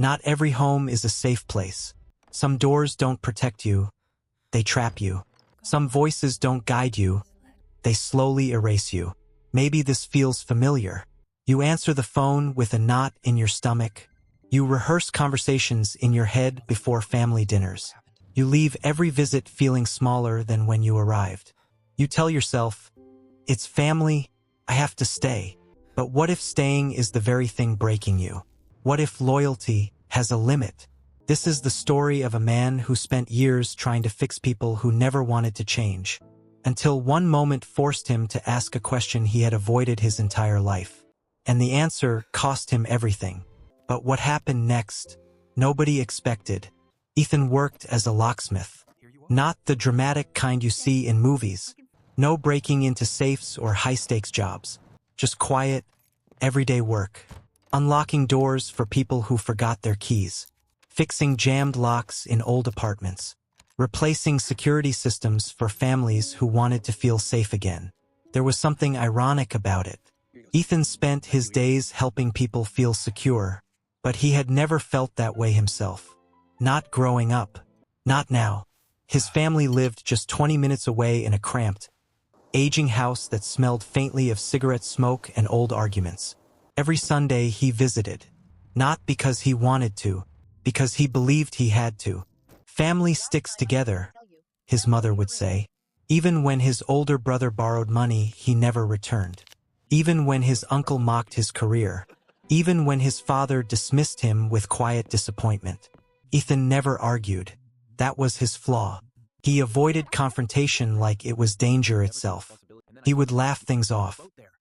Not every home is a safe place. Some doors don't protect you, they trap you. Some voices don't guide you, they slowly erase you. Maybe this feels familiar. You answer the phone with a knot in your stomach. You rehearse conversations in your head before family dinners. You leave every visit feeling smaller than when you arrived. You tell yourself, it's family, I have to stay. But what if staying is the very thing breaking you? What if loyalty has a limit? This is the story of a man who spent years trying to fix people who never wanted to change, until one moment forced him to ask a question he had avoided his entire life. And the answer cost him everything. But what happened next? Nobody expected. Ethan worked as a locksmith. Not the dramatic kind you see in movies. No breaking into safes or high-stakes jobs. Just quiet, everyday work. Unlocking doors for people who forgot their keys. Fixing jammed locks in old apartments. Replacing security systems for families who wanted to feel safe again. There was something ironic about it. Ethan spent his days helping people feel secure, but he had never felt that way himself. Not growing up. Not now. His family lived just 20 minutes away in a cramped, aging house that smelled faintly of cigarette smoke and old arguments. Every Sunday he visited, not because he wanted to, because he believed he had to. Family sticks together, his mother would say. Even when his older brother borrowed money, he never returned. Even when his uncle mocked his career. Even when his father dismissed him with quiet disappointment. Ethan never argued. That was his flaw. He avoided confrontation like it was danger itself. He would laugh things off,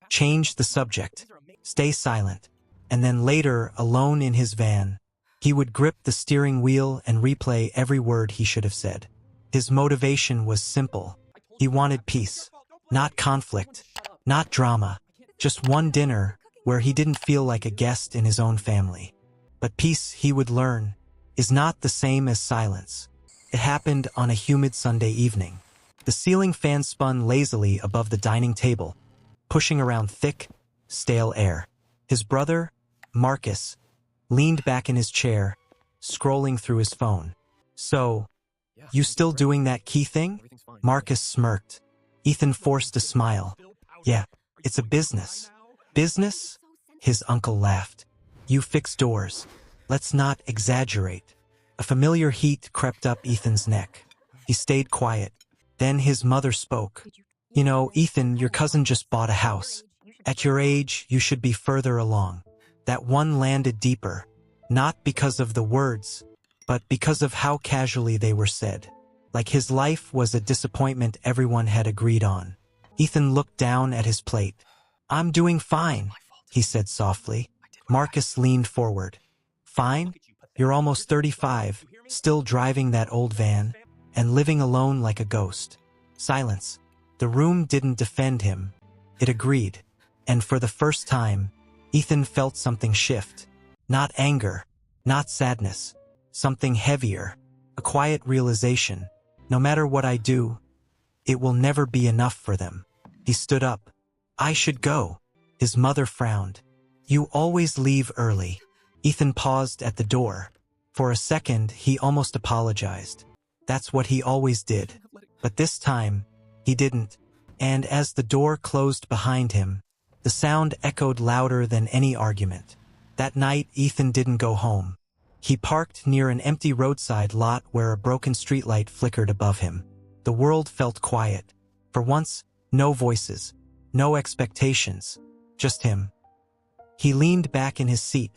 change the subject, stay silent, and then later, alone in his van, he would grip the steering wheel and replay every word he should have said. His motivation was simple. He wanted peace, not conflict, not drama, just one dinner where he didn't feel like a guest in his own family. But peace, he would learn, is not the same as silence. It happened on a humid Sunday evening. The ceiling fan spun lazily above the dining table, pushing around thick, stale air. His brother, Marcus, leaned back in his chair, scrolling through his phone. "So, you still doing that key thing?" Marcus smirked. Ethan forced a smile. "Yeah, it's a business." "Business?" His uncle laughed. "You fix doors. Let's not exaggerate." A familiar heat crept up Ethan's neck. He stayed quiet. Then his mother spoke. "You know, Ethan, your cousin just bought a house. At your age, you should be further along." That one landed deeper, not because of the words, but because of how casually they were said. Like his life was a disappointment everyone had agreed on. Ethan looked down at his plate. "I'm doing fine," he said softly. Marcus leaned forward. "Fine? You're almost 35, still driving that old van, and living alone like a ghost." Silence. The room didn't defend him. It agreed. And for the first time, Ethan felt something shift. Not anger, not sadness. Something heavier. A quiet realization. No matter what I do, it will never be enough for them. He stood up. "I should go." His mother frowned. "You always leave early." Ethan paused at the door. For a second, he almost apologized. That's what he always did. But this time, he didn't. And as the door closed behind him, the sound echoed louder than any argument. That night, Ethan didn't go home. He parked near an empty roadside lot where a broken streetlight flickered above him. The world felt quiet. For once, no voices, no expectations, just him. He leaned back in his seat,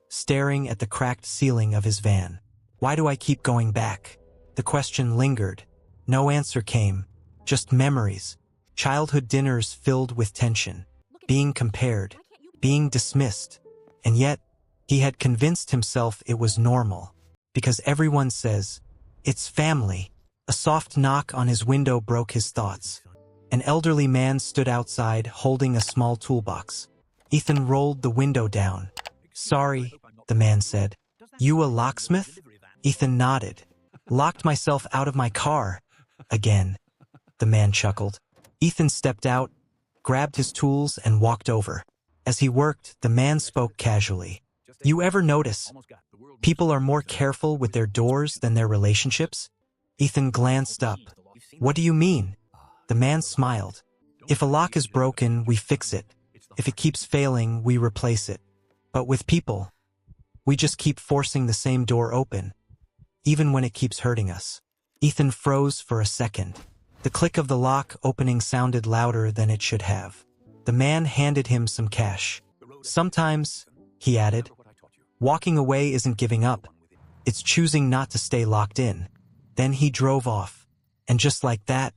staring at the cracked ceiling of his van. Why do I keep going back? The question lingered. No answer came, just memories. Childhood dinners filled with tension. Being compared, being dismissed, and yet he had convinced himself it was normal, because everyone says, "It's family." A soft knock on his window broke his thoughts. An elderly man stood outside holding a small toolbox. Ethan rolled the window down. "Sorry," the man said. "You a locksmith?" Ethan nodded. "Locked myself out of my car. Again." The man chuckled. Ethan stepped out, grabbed his tools, and walked over. As he worked, the man spoke casually. "You ever notice People are more careful with their doors than their relationships? Ethan glanced up. What do you mean? The man smiled. If a lock is broken, we fix it. If it keeps failing, we replace it. But with people, we just keep forcing the same door open, even when it keeps hurting us. Ethan froze for a second. The click of the lock opening sounded louder than it should have. The man handed him some cash. Sometimes, he added, walking away isn't giving up. It's choosing not to stay locked in. Then he drove off. And just like that,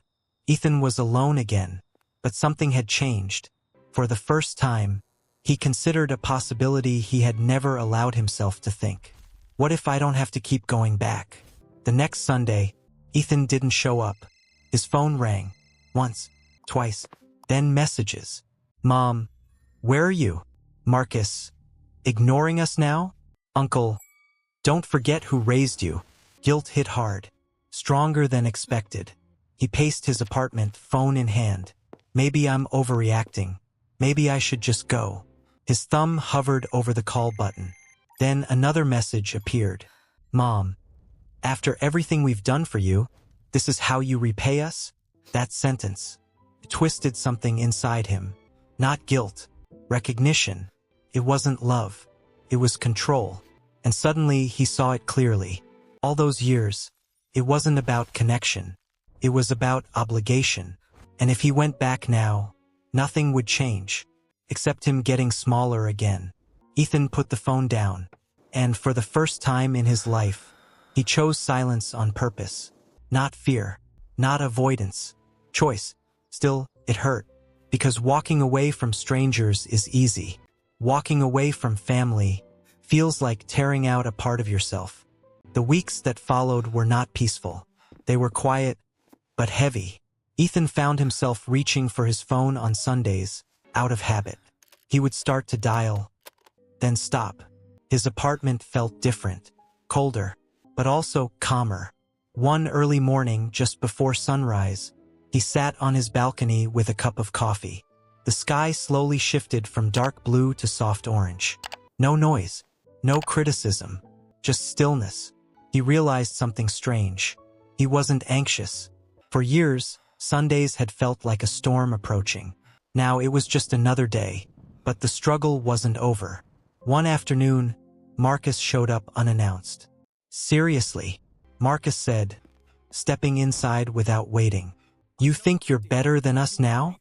Ethan was alone again. But something had changed. For the first time, he considered a possibility he had never allowed himself to think. What if I don't have to keep going back? The next Sunday, Ethan didn't show up. His phone rang. Once, twice, then messages. Mom, where are you? Marcus, ignoring us now? Uncle, don't forget who raised you. Guilt hit hard, stronger than expected. He paced his apartment, phone in hand. Maybe I'm overreacting. Maybe I should just go. His thumb hovered over the call button. Then another message appeared. Mom, after everything we've done for you, this is how you repay us? That sentence twisted something inside him. Not guilt, recognition. It wasn't love. It was control. And suddenly he saw it clearly. All those years, it wasn't about connection. It was about obligation. And if he went back now, nothing would change, except him getting smaller again. Ethan put the phone down, and for the first time in his life, he chose silence on purpose. Not fear, not avoidance. Choice. Still, it hurt, because walking away from strangers is easy. Walking away from family feels like tearing out a part of yourself. The weeks that followed were not peaceful. They were quiet, but heavy. Ethan found himself reaching for his phone on Sundays, out of habit. He would start to dial, then stop. His apartment felt different, colder, but also calmer. One early morning, just before sunrise, he sat on his balcony with a cup of coffee. The sky slowly shifted from dark blue to soft orange. No noise, no criticism, just stillness. He realized something strange. He wasn't anxious. For years, Sundays had felt like a storm approaching. Now it was just another day, but the struggle wasn't over. One afternoon, Marcus showed up unannounced. Seriously, Marcus said, stepping inside without waiting. You think you're better than us now?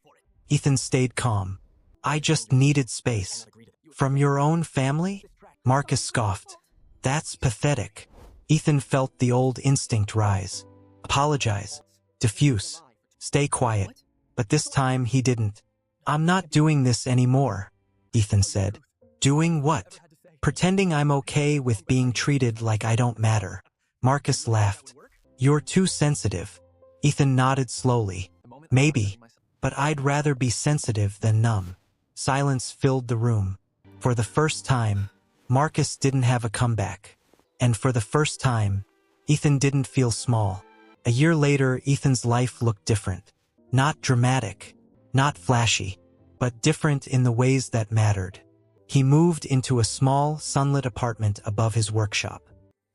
Ethan stayed calm. I just needed space. From your own family? Marcus scoffed. That's pathetic. Ethan felt the old instinct rise. Apologize. Diffuse. Stay quiet. But this time he didn't. I'm not doing this anymore, Ethan said. Doing what? Pretending I'm okay with being treated like I don't matter. Marcus laughed. You're too sensitive. Ethan nodded slowly. Maybe, but I'd rather be sensitive than numb. Silence filled the room. For the first time, Marcus didn't have a comeback. And for the first time, Ethan didn't feel small. A year later, Ethan's life looked different. Not dramatic, not flashy, but different in the ways that mattered. He moved into a small, sunlit apartment above his workshop.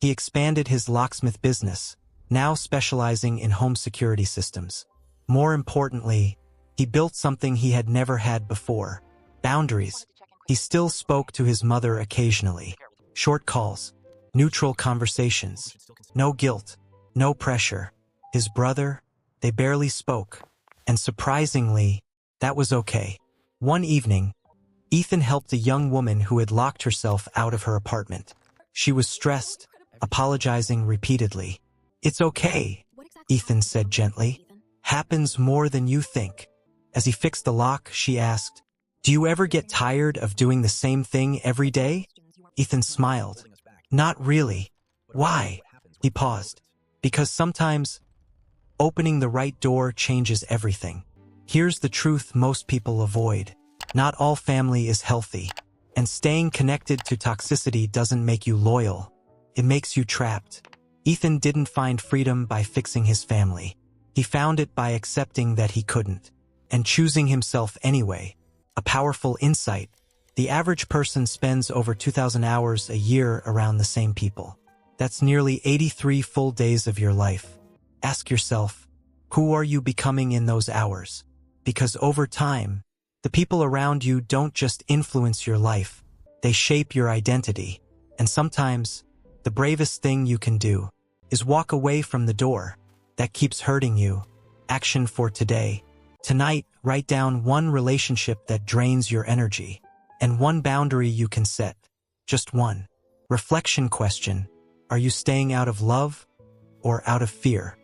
He expanded his locksmith business, now specializing in home security systems. More importantly, he built something he had never had before: boundaries. He still spoke to his mother occasionally. Short calls, neutral conversations, no guilt, no pressure. His brother, they barely spoke. And surprisingly, that was okay. One evening, Ethan helped a young woman who had locked herself out of her apartment. She was stressed, apologizing repeatedly. It's okay, Ethan said gently. Happens more than you think. As he fixed the lock, she asked, Do you ever get tired of doing the same thing every day? Ethan smiled. Not really. Why? He paused. Because sometimes, opening the right door changes everything. Here's the truth most people avoid. Not all family is healthy. And staying connected to toxicity doesn't make you loyal. It makes you trapped. Ethan didn't find freedom by fixing his family. He found it by accepting that he couldn't, and choosing himself anyway. A powerful insight, The average person spends over 2,000 hours a year around the same people. That's nearly 83 full days of your life. Ask yourself, who are you becoming in those hours? Because over time, the people around you don't just influence your life, they shape your identity. And sometimes, the bravest thing you can do is walk away from the door that keeps hurting you. Action for today. Tonight, write down one relationship that drains your energy and one boundary you can set. Just one. Reflection question. Are you staying out of love or out of fear?